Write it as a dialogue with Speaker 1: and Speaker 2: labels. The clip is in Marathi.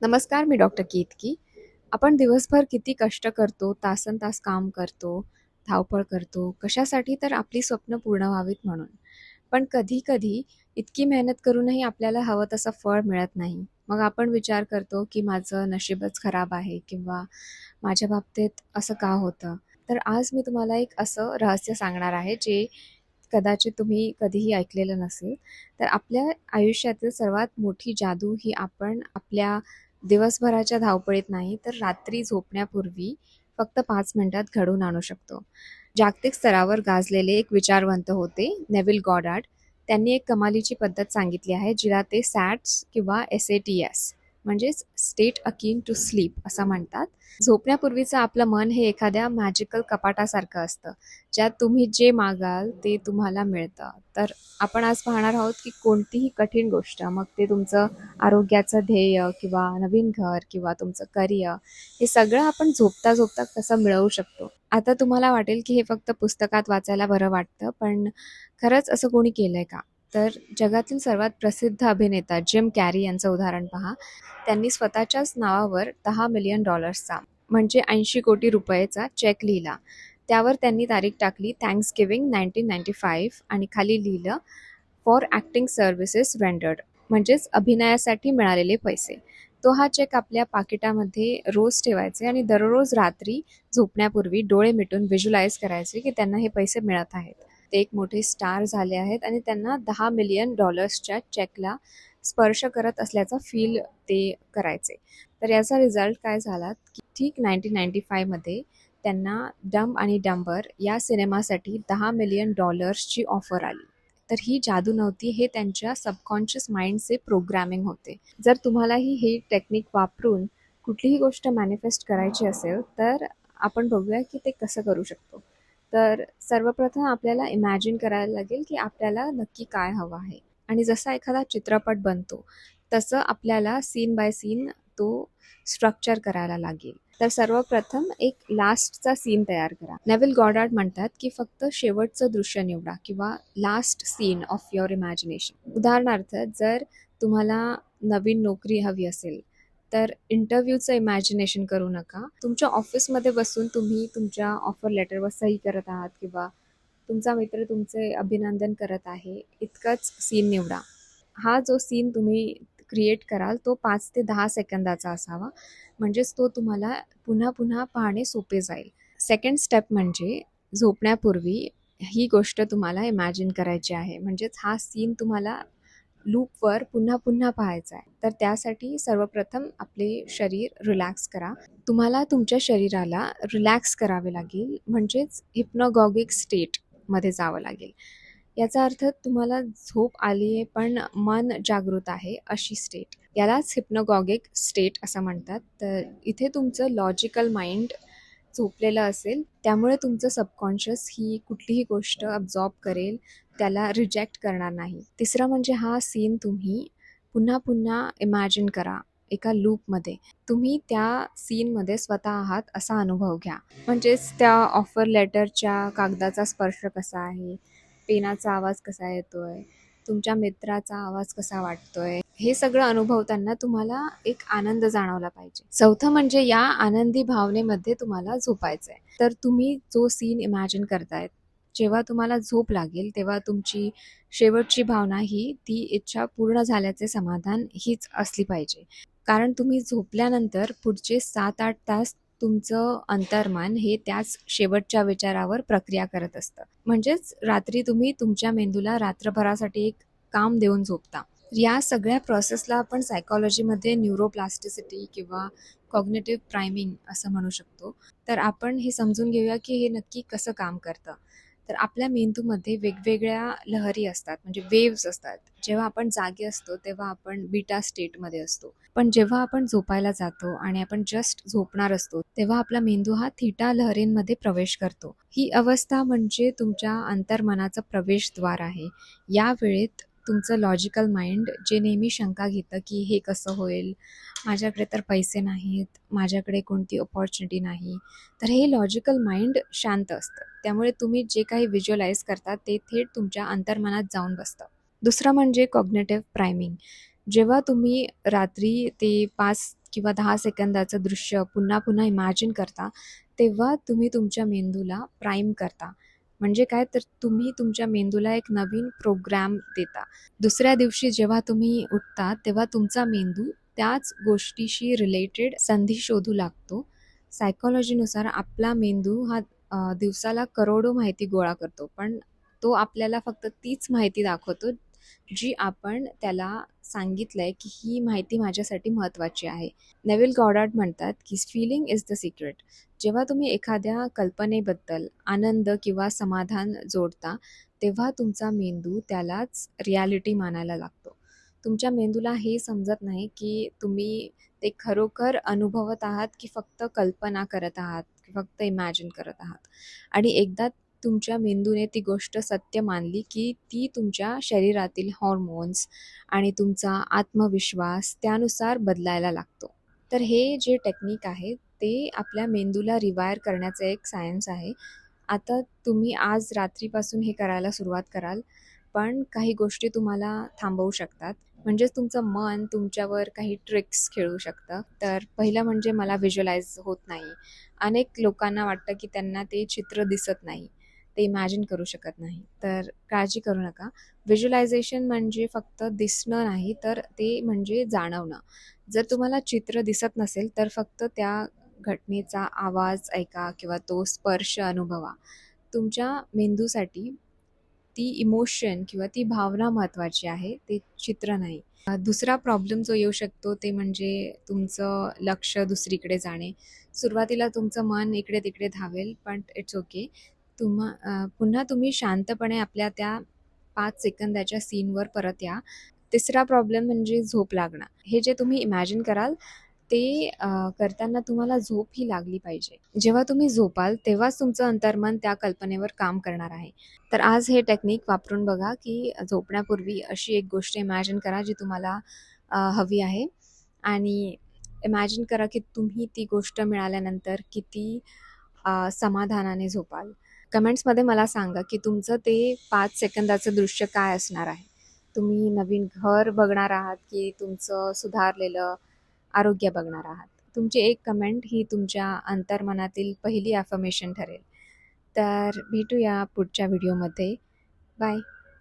Speaker 1: नमस्कार, मी डॉक्टर केतकी. आपण दिवसभर किती कष्ट करतो, तासनतास काम करतो, धावपळ करतो. कशासाठी? तर आपली स्वप्न पूर्ण व्हावीत म्हणून. पण कधी-कधी इतकी मेहनत करूनही आपल्याला हवं तसं फळ मिळत नाही. मग आपण विचार करतो, की माझं नशीबच खराब आहे किंवा माझ्या बाबतीत असं का होतं? तर आज मी तुम्हाला एक असं रहस्य सांगणार आहे, जे कदाचित तुम्ही कधीही ऐकलेलं नसेल. तर आपल्या आयुष्यातील सर्वात मोठी जादू ही आपण आपल्या दिवसभराच्या धावपळीत नाही, तर रात्री झोपण्यापूर्वी फक्त 5 मिनिटात घडवून आणू शकतो. जागतिक स्तरावर गाजलेले एक विचारवंत होते, नेव्हिल गॉडार्ड. त्यांनी एक कमालीची पद्धत सांगितली आहे, जिला ते सॅट्स किंवा SATS म्हणजेच स्टेट अकीन टू स्लीप असं म्हणतात. झोपण्यापूर्वीचं आपलं मन हे एखाद्या मॅजिकल कपाटासारखं असतं, ज्यात तुम्ही जे मागाल ते तुम्हाला मिळतं. तर आपण आज पाहणार आहोत, की कोणतीही कठीण गोष्ट, मग ते तुमचं आरोग्याचं ध्येय किंवा नवीन घर किंवा तुमचं करिअर, हे सगळं आपण झोपता-झोपता कसं मिळवू शकतो. आता तुम्हाला वाटेल, की हे फक्त पुस्तकात वाचायला बरं वाटतं, पण खरंच असं कोणी केलंय का? तर जगातील सर्वात प्रसिद्ध अभिनेता जिम कॅरी यांचं उदाहरण पहा. त्यांनी स्वतःच्याच नावावर $10 मिलियन म्हणजे 80 कोटी रुपयेचा चेक लिहिला. त्यावर त्यांनी तारीख टाकली थँक्सगिव्हिंग 1995 आणि खाली लिहिलं फॉर ॲक्टिंग सर्व्हिसेस रेंडर्ड म्हणजेच अभिनयासाठी मिळालेले पैसे. तो हा चेक आपल्या पाकिटामध्ये रोज ठेवायचे आणि दररोज रात्री झोपण्यापूर्वी डोळे मिटून व्हिज्युअलाइज करायचे की त्यांना हे पैसे मिळत आहेत. ते एक मोठे स्टार झाले आहेत आणि त्यांना $10 मिलियन चेकला स्पर्श करत असल्याचा फील ते करायचे. तर याचा रिझल्ट काय झाला की ठीक 1995मध्ये त्यांना डंब आणि डंबर या सिनेमासाठी $10 मिलियन ऑफर आली. तर ही जादू नव्हती, हे त्यांच्या सबकॉन्शियस माइंडचे प्रोग्रॅमिंग होते. जर तुम्हालाही ही टेक्निक वापरून कुठलीही गोष्ट मॅनिफेस्ट करायची असेल, तर आपण बघूया की ते कसं करू शकतो. तर सर्वप्रथम आपल्याला इमॅजिन करायला लागेल की आपल्याला नक्की काय हवं आहे आणि जसा एखादा चित्रपट बनतो, तसं आपल्याला सीन बाय सीन तो स्ट्रक्चर करायला लागेल. तर सर्वप्रथम एक लास्टचा सीन तयार करा. नेव्हिल गॉडार्ड म्हणतात, की फक्त शेवटचं दृश्य निवडा किंवा last scene of your imagination. उदाहरणार्थ, जर तुम्हाला नवीन नोकरी हवी असेल, तर इंटरव्ह्यूचं इमॅजिनेशन करू नका. तुमच्या ऑफिसमध्ये बसून तुम्ही तुमच्या ऑफर लेटरवर सही करत आहात किंवा तुमचा मित्र तुमचे अभिनंदन करत आहे, इतकंच सीन निवडा. हा जो सीन तुम्ही क्रिएट कराल तो 5 ते 10 सेकंदाचा असावा. म्हणजेच तो तुम्हाला पुन्हा-पुन्हा पाहणे सोपे जाईल. सेकंड स्टेप म्हणजे झोपण्यापूर्वी ही गोष्ट तुम्हाला इमॅजिन करायची आहे. म्हणजेच हा सीन तुम्हाला लूपवर पुन्हा-पुन्हा पाहायचा आहे. तर त्यासाठी सर्वप्रथम आपले शरीर रिलॅक्स करा. तुम्हाला तुमच्या शरीराला रिलॅक्स करावे लागेल, म्हणजेच हिप्नोगॉगिक स्टेटमध्ये जावं लागेल. याचा अर्थ तुम्हाला झोप आली आहे पण मन जागृत आहे अशी स्टेट. यालाच हिप्नोगॉगिक स्टेट असं म्हणतात. तर इथे तुमचं लॉजिकल माइंड झोपलेलं असेल, त्यामुळे तुमचं सबकॉन्शियस ही कुठलीही गोष्ट अब्झॉर्ब करेल, त्याला रिजेक्ट करणार नाही. तिसरं म्हणजे हा सीन तुम्ही पुन्हा-पुन्हा इमॅजिन करा एका लूपमध्ये. तुम्ही त्या सीनमध्ये स्वतः आहात असा अनुभव घ्या. म्हणजेच त्या ऑफर लेटरच्या कागदाचा स्पर्श कसा आहे, पेनाचा आवाज कसा येतोय, तुमच्या मित्राचा आवाज कसा वाटतोय, हे सगळं अनुभवताना तुम्हाला एक आनंद जाणवला पाहिजे. चौथं म्हणजे या आनंदी भावनेमध्ये तुम्हाला झोपायचं आहे. तर तुम्ही जो सीन इमॅजिन करतायत, जेव्हा तुम्हाला झोप लागेल तेव्हा तुमची शेवटची भावना ही ती इच्छा पूर्ण झाल्याचे समाधान हीच असली पाहिजे. कारण तुम्ही झोपल्यानंतर पुढचे 7-8 तास तुमचं अंतर्मन हे त्याच शेवटच्या विचारावर प्रक्रिया करत असतं. म्हणजेच रात्री तुम्ही तुमच्या मेंदूला रात्रभरासाठी एक काम देऊन झोपता. या सगळ्या प्रोसेसला आपण सायकॉलॉजीमध्ये न्यूरोप्लास्टिसिटी किंवा कॉग्निटिव्ह प्रायमिंग असं म्हणू शकतो. तर आपण हे समजून घेऊया की हे नक्की कसं काम करतं. तर आपल्या मेंदूमध्ये वेगवेगळ्या लहरी असतात, म्हणजे वेव्हज असतात. जेव्हा आपण जागे असतो तेव्हा आपण बीटा स्टेटमध्ये असतो. पण जेव्हा आपण झोपायला जातो आणि आपण जस्ट झोपणार असतो, तेव्हा आपला मेंदू हा थीटा लहरींमध्ये प्रवेश करतो. ही अवस्था म्हणजे तुमच्या अंतर्मनाचं प्रवेशद्वार आहे. या वेळेत तुमचं लॉजिकल माइंड जे नेहमी शंका घेतं की हे कसं होईल, माझ्याकडे तर पैसे नाहीत, माझ्याकडे कोणती अपॉर्च्युनिटी नाही, तर हे लॉजिकल माइंड शांत असतं. त्यामुळे तुम्ही जे काही व्हिज्युअलाइज करता ते थेट तुमच्या अंतर्मनात जाऊन बसतं. दुसरं म्हणजे कॉग्निटिव्ह प्रायमिंग. जेव्हा तुम्ही रात्री ते 5 किंवा 10 सेकंदाचं दृश्य पुन्हा पुन्हा इमॅजिन करता, तेव्हा तुम्ही तुमच्या मेंदूला प्राईम करता. म्हणजे काय, तर तुम्ही तुमच्या मेंदूला एक नवीन प्रोग्राम देता. दुसऱ्या दिवशी जेव्हा तुम्ही उठता, तेव्हा तुमचा मेंदू त्याच गोष्टीशी रिलेटेड संधी शोधू लागतो. सायकॉलॉजीनुसार आपला मेंदू हा दिवसाला करोडो माहिती गोळा करतो, पण तो आपल्याला फक्त तीच माहिती दाखवतो, जी आपण त्याला सांगितलंय, की ही माहिती माझ्यासाठी महत्त्वाची आहे. नेव्हिल गॉडार्ड म्हणतात, की "फीलिंग इज द सिक्रेट." जेव्हा तुम्ही एखाद्या कल्पनेबद्दल आनंद किंवा समाधान जोडता, तेव्हा तुमचा मेंदू त्यालाच रिॲलिटी मानायला लागतो. तुमच्या मेंदूला हे समजत नाही, की तुम्ही ते खरोखर अनुभवत आहात, की फक्त कल्पना करत आहात, की फक्त इमॅजिन करत आहात. आणि एकदा तुमच्या मेंदूने ती गोष्ट सत्य मानली, की ती तुमच्या शरीरातील हॉर्मोन्स आणि तुमचा आत्मविश्वास त्यानुसार बदलायला लागतो. तर हे जे टेक्निक आहे, ते आपल्या मेंदूला रिवायर करण्याचं एक सायन्स आहे. आता तुम्ही आज रात्रीपासून हे करायला सुरुवात कराल, पण काही गोष्टी तुम्हाला थांबवू शकतात. म्हणजेच तुमचं मन तुमच्यावर काही ट्रिक्स खेळू शकतं. तर पहिलं म्हणजे मला व्हिज्युअलाइज होत नाही. अनेक लोकांना वाटतं, की त्यांना ते चित्र दिसत नाही. ते इमॅजिन करू शकत नाही. तर काळजी करू नका. व्हिज्युअलायझेशन म्हणजे फक्त दिसणं नाही, तर ते म्हणजे जाणवणं. जर तुम्हाला चित्र दिसत नसेल, तर फक्त त्या घटनेचा आवाज ऐका किंवा तो स्पर्श अनुभवा. तुमच्या मेंदूसाठी ती इमोशन किंवा ती भावना महत्त्वाची आहे, ते चित्र नाही. दुसरा प्रॉब्लेम जो येऊ शकतो ते म्हणजे तुमचं लक्ष दुसरीकडे जाणे. सुरुवातीला तुमचं मन इकडे-तिकडे धावेल, पण इट्स ओके. पुन्हा तुम्ही शांतपणे आपल्या त्या 5 सेकंदाच्या सीनवर परत या. तिसरा प्रॉब्लेम म्हणजे झोप लागणं. हे जे तुम्ही इमॅजिन कराल ते करताना तुम्हाला झोप ही लागली पाहिजे. जेव्हा तुम्ही झोपाल तेव्हाच तुमचं अंतर्मन त्या कल्पनेवर काम करणार आहे. तर आज हे टेक्निक वापरून बघा, की झोपण्यापूर्वी अशी एक गोष्ट इमॅजिन करा जी तुम्हाला हवी आहे आणि इमॅजिन करा, की तुम्ही ती गोष्ट मिळाल्यानंतर किती समाधानाने झोपाल. कमेंट्समध्ये मला सांगा, की तुमचं ते 5 सेकंदाचं दृश्य काय असणार आहे? तुम्ही नवीन घर बघणार आहात, की तुमचं सुधारलेलं आरोग्य बघणार आहात? तुमची एक कमेंट ही तुमच्या अंतर्मनातील पहिली अफर्मेशन ठरेल. तर भेटूया पुढच्या व्हिडिओमध्ये. बाय.